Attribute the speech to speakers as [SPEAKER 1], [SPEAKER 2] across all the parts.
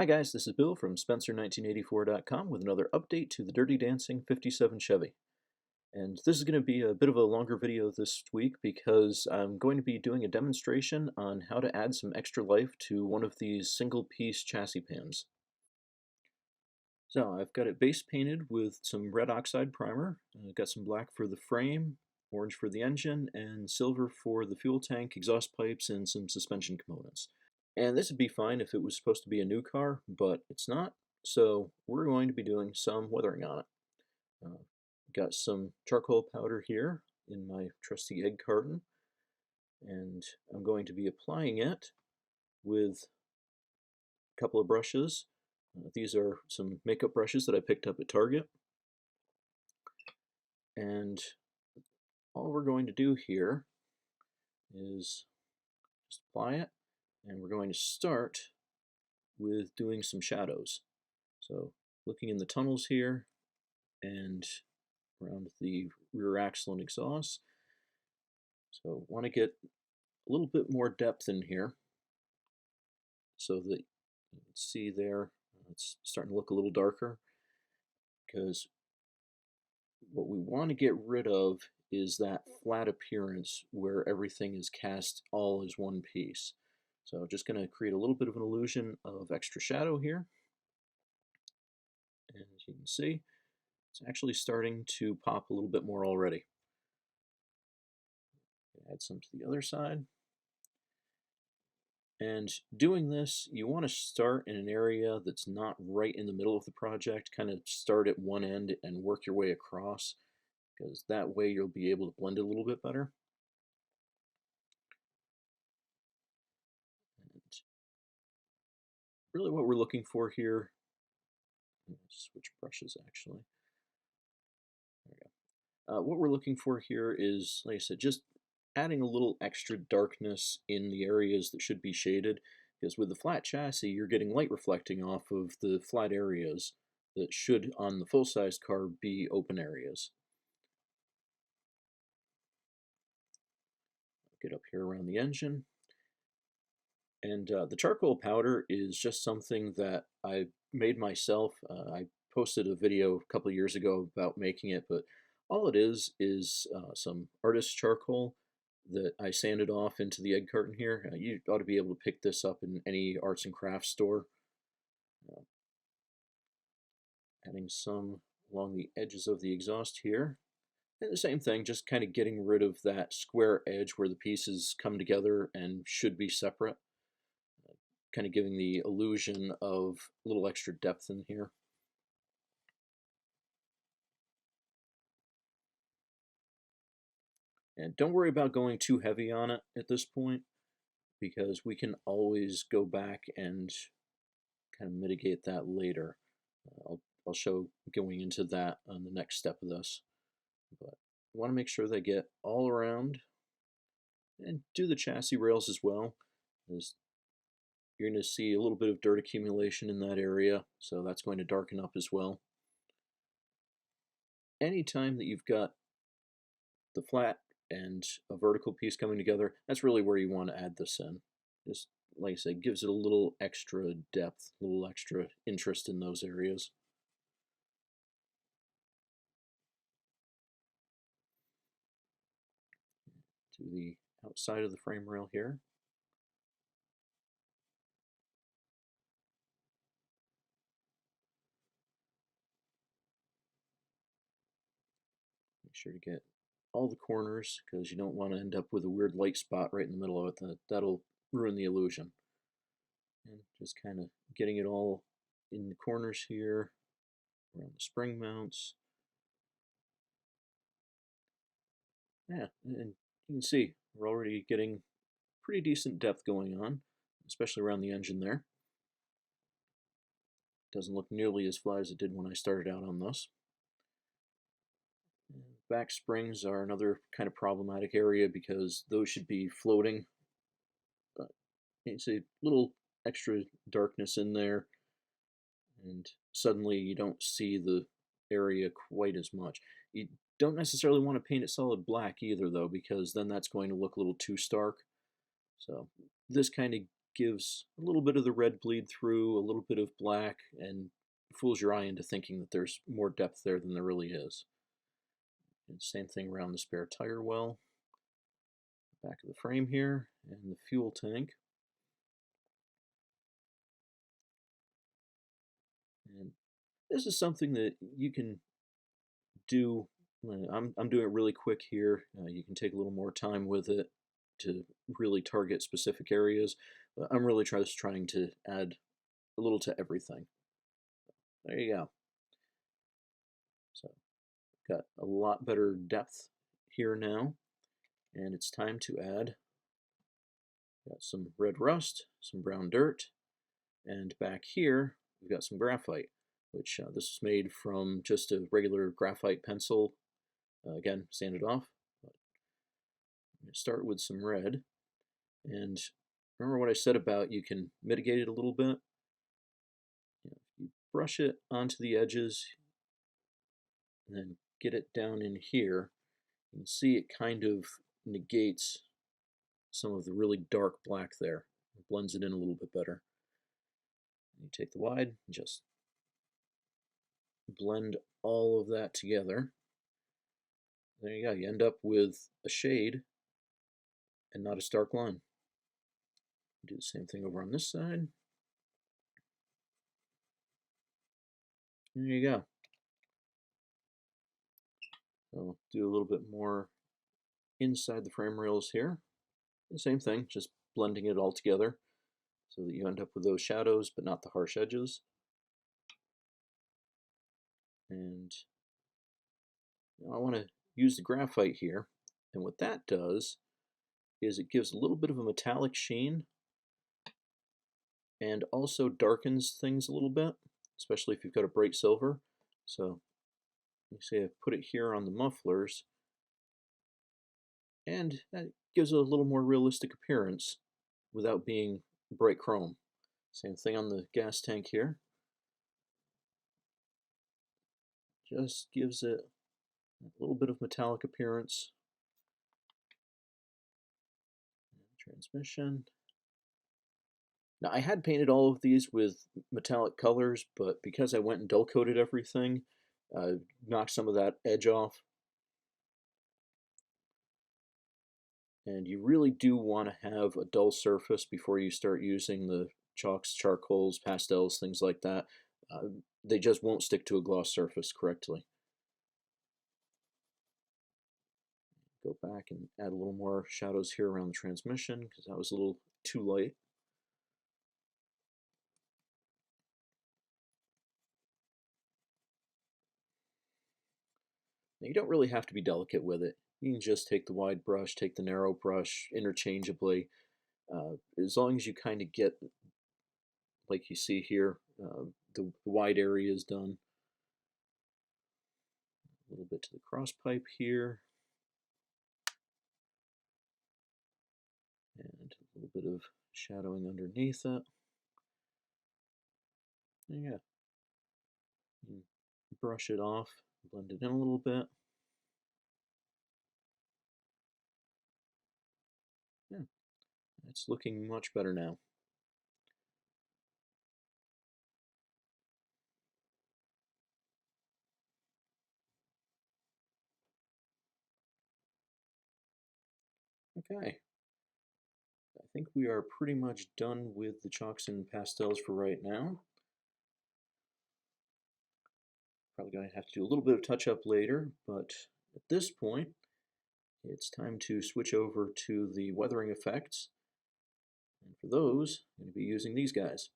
[SPEAKER 1] Hi guys, this is Bill from Spencer1984.com with another update to the Dirty Dancing 57 Chevy. And this is going to be a bit of a longer video this week because I'm going to be doing a demonstration on how to add some extra life to one of these single-piece chassis pans. So I've got it base painted with some red oxide primer. I've got some black for the frame, orange for the engine, and silver for the fuel tank, exhaust pipes, and some suspension components. And this would be fine if it was supposed to be a new car, but it's not. So we're going to be doing some weathering on it. Got some charcoal powder here in my trusty egg carton, and I'm going to be applying it with a couple of brushes. These are some makeup brushes that I picked up at Target. And all we're going to do here is just apply it, and we're going to start with doing some shadows. So looking in the tunnels here and around the rear axle and exhaust. So want to get a little bit more depth in here so that you can see there it's starting to look a little darker, because what we want to get rid of is that flat appearance where everything is cast all as one piece. So just going to create a little bit of an illusion of extra shadow here. And as you can see, it's actually starting to pop a little bit more already. Add some to the other side. And doing this, you want to start in an area that's not right in the middle of the project. Kind of start at one end and work your way across, because that way you'll be able to blend it a little bit better. And really what we're looking for here, switch brushes actually. There we go. What we're looking for here is, like I said, just adding a little extra darkness in the areas that should be shaded, because with the flat chassis you're getting light reflecting off of the flat areas that should on the full-size car be open areas. Get up here around the engine, and the charcoal powder is just something that I made myself. I posted a video a couple of years ago about making it, but all it is some artist charcoal that I sanded off into the egg carton here. You ought to be able to pick this up in any arts and crafts store. Adding some along the edges of the exhaust here. And the same thing, just kind of getting rid of that square edge where the pieces come together and should be separate. Kind of giving the illusion of a little extra depth in here. And don't worry about going too heavy on it at this point, because we can always go back and kind of mitigate that later. I'll show going into that on the next step of this. But you want to make sure they get all around, and do the chassis rails as well, as you're going to see a little bit of dirt accumulation in that area, so that's going to darken up as well. Anytime that you've got the flat and a vertical piece coming together, that's really where you want to add this in. Just like I said, gives it a little extra depth, a little extra interest in those areas. To the outside of the frame rail here. Make sure to get all the corners, because you don't want to end up with a weird light spot right in the middle of it. That'll ruin the illusion. And just kind of getting it all in the corners here, around the spring mounts. Yeah, and you can see we're already getting pretty decent depth going on, especially around the engine there. Doesn't look nearly as flat as it did when I started out on this. Back springs are another kind of problematic area, because those should be floating. But you see a little extra darkness in there, and suddenly you don't see the area quite as much. You don't necessarily want to paint it solid black either, though, because then that's going to look a little too stark. So this kind of gives a little bit of the red bleed through, a little bit of black, and fools your eye into thinking that there's more depth there than there really is. And same thing around the spare tire well, back of the frame here, and the fuel tank. And this is something that you can do. I'm doing it really quick here. You can take a little more time with it to really target specific areas. But I'm really just trying to add a little to everything. There you go. So got a lot better depth here now, and it's time to add. Got some red rust, some brown dirt, and back here we've got some graphite, which this is made from just a regular graphite pencil. Again, sanded off. I'm going to start with some red, and remember what I said about you can mitigate it a little bit. You brush it onto the edges, and then get it down in here. You can see it kind of negates some of the really dark black there. It blends it in a little bit better. You take the wide and just blend all of that together. There you go. You end up with a shade and not a stark line. Do the same thing over on this side. There you go. So do a little bit more inside the frame rails here. The same thing, just blending it all together so that you end up with those shadows but not the harsh edges. And I want to use the graphite here, and what that does is it gives a little bit of a metallic sheen and also darkens things a little bit, especially if you've got a bright silver. So you see I put it here on the mufflers, and that gives it a little more realistic appearance without being bright chrome. Same thing on the gas tank here. Just gives it a little bit of metallic appearance. Transmission. Now I had painted all of these with metallic colors, but because I went and dull coated everything, knocked some of that edge off. And you really do want to have a dull surface before you start using the chalks, charcoals, pastels, things like that. They just won't stick to a gloss surface correctly. Go back and add a little more shadows here around the transmission because that was a little too light. Now, you don't really have to be delicate with it. You can just take the wide brush, take the narrow brush interchangeably. As long as you kind of get, like you see here, the wide area is done. A little bit to the cross pipe here. And a little bit of shadowing underneath it. And yeah, you brush it off, blend it in a little bit. Yeah, it's looking much better now. Okay, I think we are pretty much done with the chalks and pastels for right now. Probably going to have to do a little bit of touch up later, but at this point, it's time to switch over to the weathering effects. And for those, I'm going to be using these guys.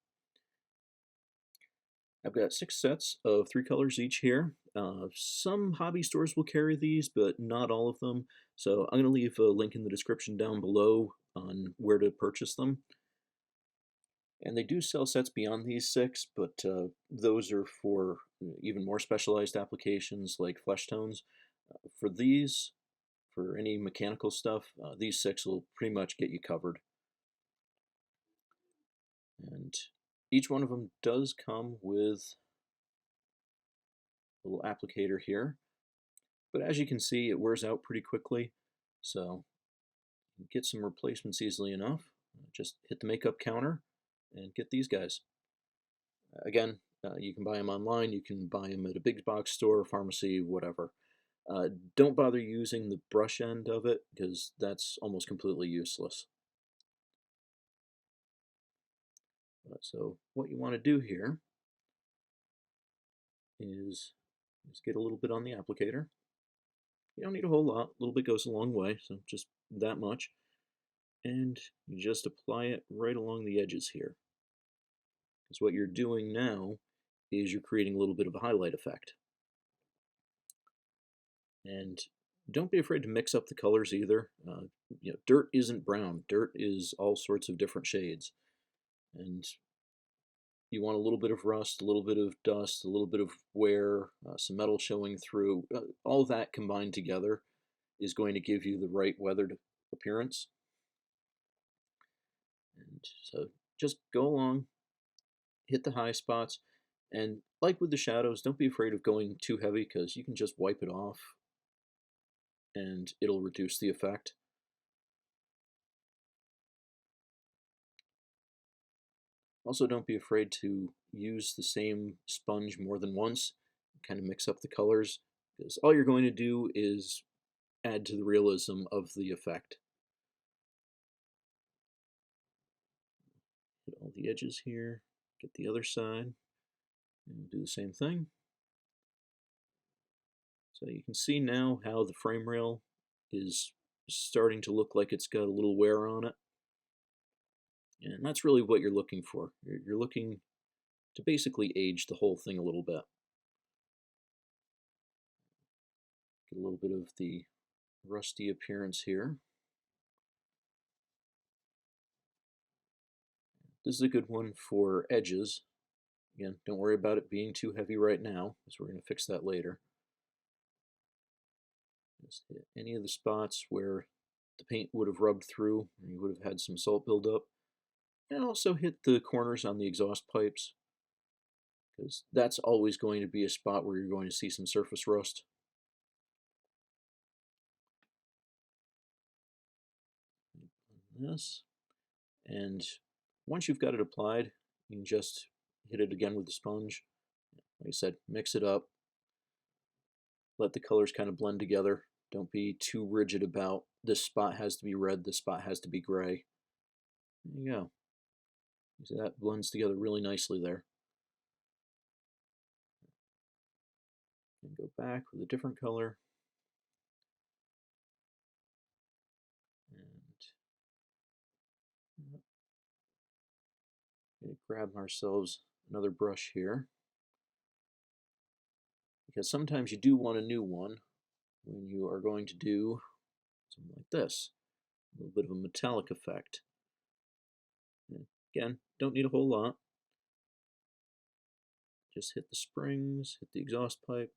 [SPEAKER 1] I've got 6 sets of 3 colors each here. Some hobby stores will carry these, but not all of them. So I'm going to leave a link in the description down below on where to purchase them. And they do sell sets beyond these 6, but those are for even more specialized applications like flesh tones. For these, for any mechanical stuff, these 6 will pretty much get you covered. And each one of them does come with a little applicator here. But as you can see, it wears out pretty quickly, so get some replacements easily enough. Just hit the makeup counter and get these guys. Again, you can buy them online, you can buy them at a big box store, pharmacy, whatever. Don't bother using the brush end of it because that's almost completely useless. So what you want to do here is just get a little bit on the applicator. You don't need a whole lot, a little bit goes a long way, so just that much. And you just apply it right along the edges here. Because what you're doing now is you're creating a little bit of a highlight effect. And don't be afraid to mix up the colors either. Dirt isn't brown. Dirt is all sorts of different shades. And you want a little bit of rust, a little bit of dust, a little bit of wear, some metal showing through. All that combined together is going to give you the right weathered appearance. And so just go along, hit the high spots, and like with the shadows, don't be afraid of going too heavy because you can just wipe it off and it'll reduce the effect. Also, don't be afraid to use the same sponge more than once, kind of mix up the colors, because all you're going to do is add to the realism of the effect. Hit all the edges here, get the other side, and do the same thing. So you can see now how the frame rail is starting to look like it's got a little wear on it. And that's really what you're looking for. You're looking to basically age the whole thing a little bit. Get a little bit of the rusty appearance here. This is a good one for edges. Again, don't worry about it being too heavy right now, because we're going to fix that later. Just hit any of the spots where the paint would have rubbed through, or you would have had some salt buildup. And also hit the corners on the exhaust pipes, because that's always going to be a spot where you're going to see some surface rust. This. And once you've got it applied, you can just hit it again with the sponge. Like I said, mix it up. Let the colors kind of blend together. Don't be too rigid about this spot has to be red, this spot has to be gray. There you go. You see that blends together really nicely there. And go back with a different color. And grab ourselves another brush here. Because sometimes you do want a new one when you are going to do something like this. A little bit of a metallic effect. And again, don't need a whole lot. Just hit the springs, hit the exhaust pipe.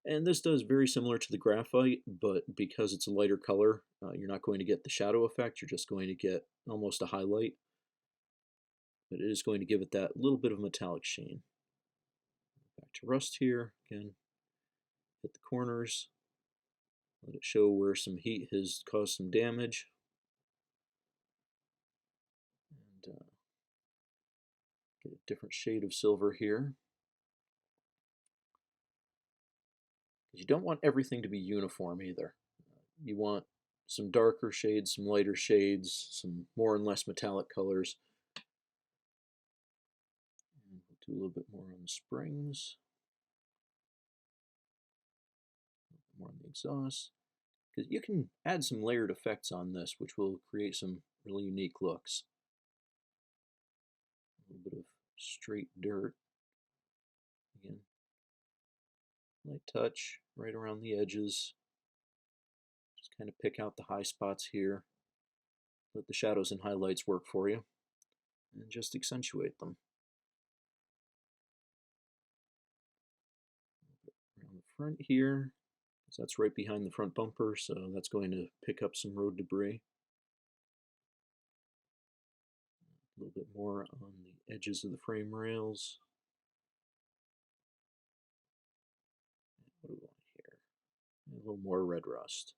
[SPEAKER 1] And this does very similar to the graphite, but because it's a lighter color, you're not going to get the shadow effect. You're just going to get almost a highlight. But it is going to give it that little bit of metallic sheen. Back to rust here. Again, hit the corners. Let it show where some heat has caused some damage. And get a different shade of silver here. You don't want everything to be uniform either. You want some darker shades, some lighter shades, some more and less metallic colors. And we'll do a little bit more on the springs, more on the exhaust. Because you can add some layered effects on this, which will create some really unique looks. A little bit of straight dirt. Again, light touch right around the edges. Just kind of pick out the high spots here. Let the shadows and highlights work for you. And just accentuate them. Around the front here, because that's right behind the front bumper, so that's going to pick up some road debris. A little bit more on the edges of the frame rails. What do we want here? A little more red rust.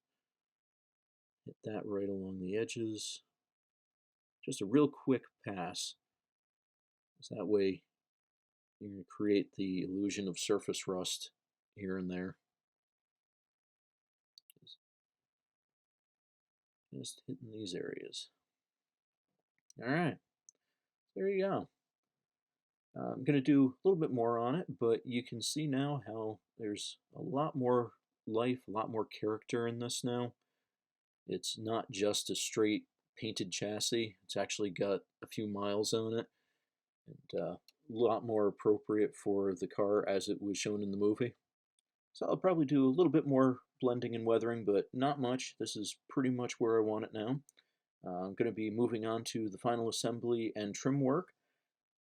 [SPEAKER 1] Hit that right along the edges. just a real quick pass. So that way you can create the illusion of surface rust here and there. Just hitting these areas. All right, there you go. I'm going to do a little bit more on it, but you can see now how there's a lot more life, a lot more character in this now. It's not just a straight painted chassis. It's actually got a few miles on it, and a lot more appropriate for the car as it was shown in the movie. So I'll probably do a little bit more blending and weathering, but not much. This is pretty much where I want it now. I'm going to be moving on to the final assembly and trim work,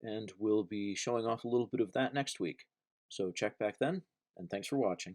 [SPEAKER 1] and we'll be showing off a little bit of that next week. So check back then, and thanks for watching.